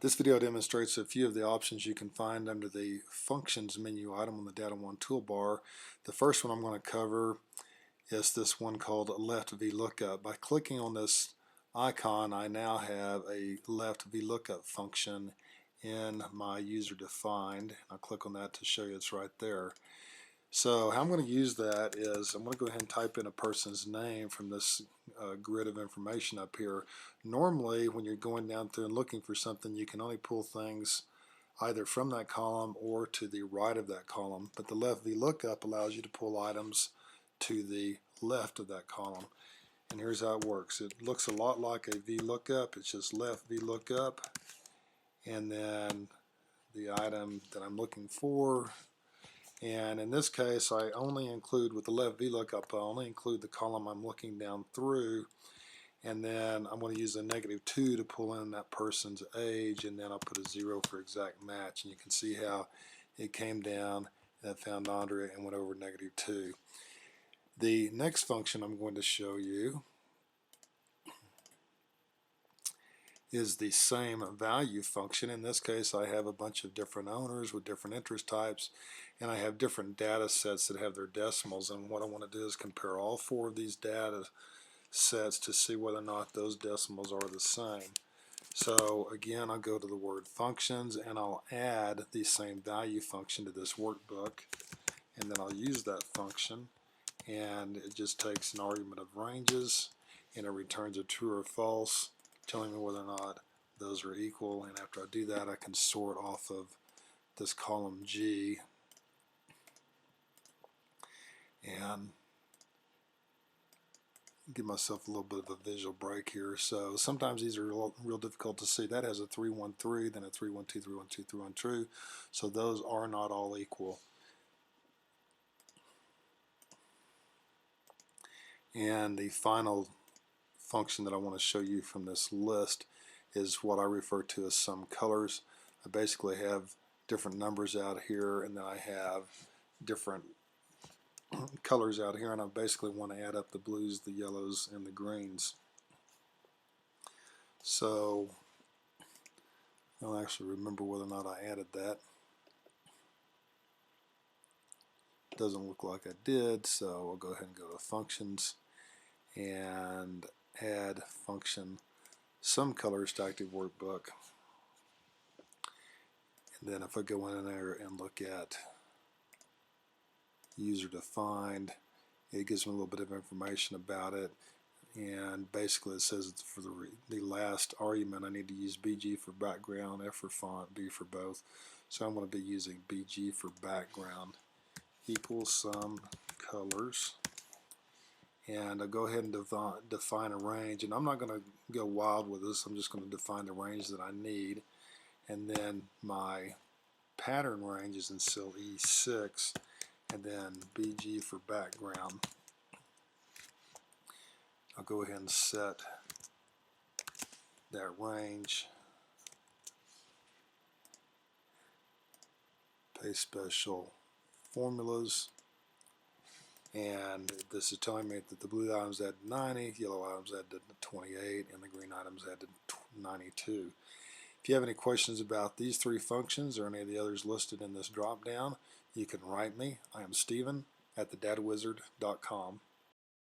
This video demonstrates a few of the options you can find under the Functions menu item on the Data One toolbar. The first one I'm going to cover is this one called Left VLOOKUP. By clicking on this icon, I now have a Left VLOOKUP function in my user defined. I'll click on that to show you it's right there. So how I'm going to use that is I'm going to go ahead and type in a person's name from this grid of information up here. Normally when you're going down through and looking for something, you can only pull things either from that column or to the right of that column, but the Left VLOOKUP allows you to pull items to the left of that column. And here's how it works. It looks a lot like a VLOOKUP. It's just Left VLOOKUP and then the item that I'm looking for. And in this case, I only include, with the Left VLOOKUP, I only include the column I'm looking down through, and then I'm going to use a -2 to pull in that person's age, and then I'll put a 0 for exact match. And you can see how it came down and found Andrea and went over -2. The next function I'm going to show you is the same value function. In this case, I have a bunch of different owners with different interest types, and I have different data sets that have their decimals, and what I want to do is compare all 4 of these data sets to see whether or not those decimals are the same. So again, I'll go to the word functions and I'll add the same value function to this workbook, and then I'll use that function, and it just takes an argument of ranges and it returns a true or false, telling me whether or not those are equal. And after I do that, I can sort off of this column G and give myself a little bit of a visual break here. So sometimes these are real difficult to see. That has a 313, then a 312, 312, 312. So those are not all equal. And the final function that I want to show you from this list is what I refer to as sum colors. I basically have different numbers out here, and then I have different colors out here, and I basically want to add up the blues, the yellows, and the greens. So I don't actually remember whether or not I added that. Doesn't look like I did, so I'll go ahead and go to functions and add function sum colors to active workbook. And then if I go in there and look at user defined, it gives me a little bit of information about it, and basically it says it's for the last argument I need to use BG for background, F for font, B for both. So I'm going to be using BG for background equals sum colors, and I'll go ahead and define a range, and I'm not going to go wild with this. I'm just going to define the range that I need, and then my pattern range is in cell E6, and then BG for background. I'll go ahead and set that range, paste special formulas, and this is telling me that the blue items add 90, yellow items add 28, and the green items add 92. If you have any questions about these 3 functions or any of the others listed in this drop down, you can write me. I am Stephen at thedatawizard.com.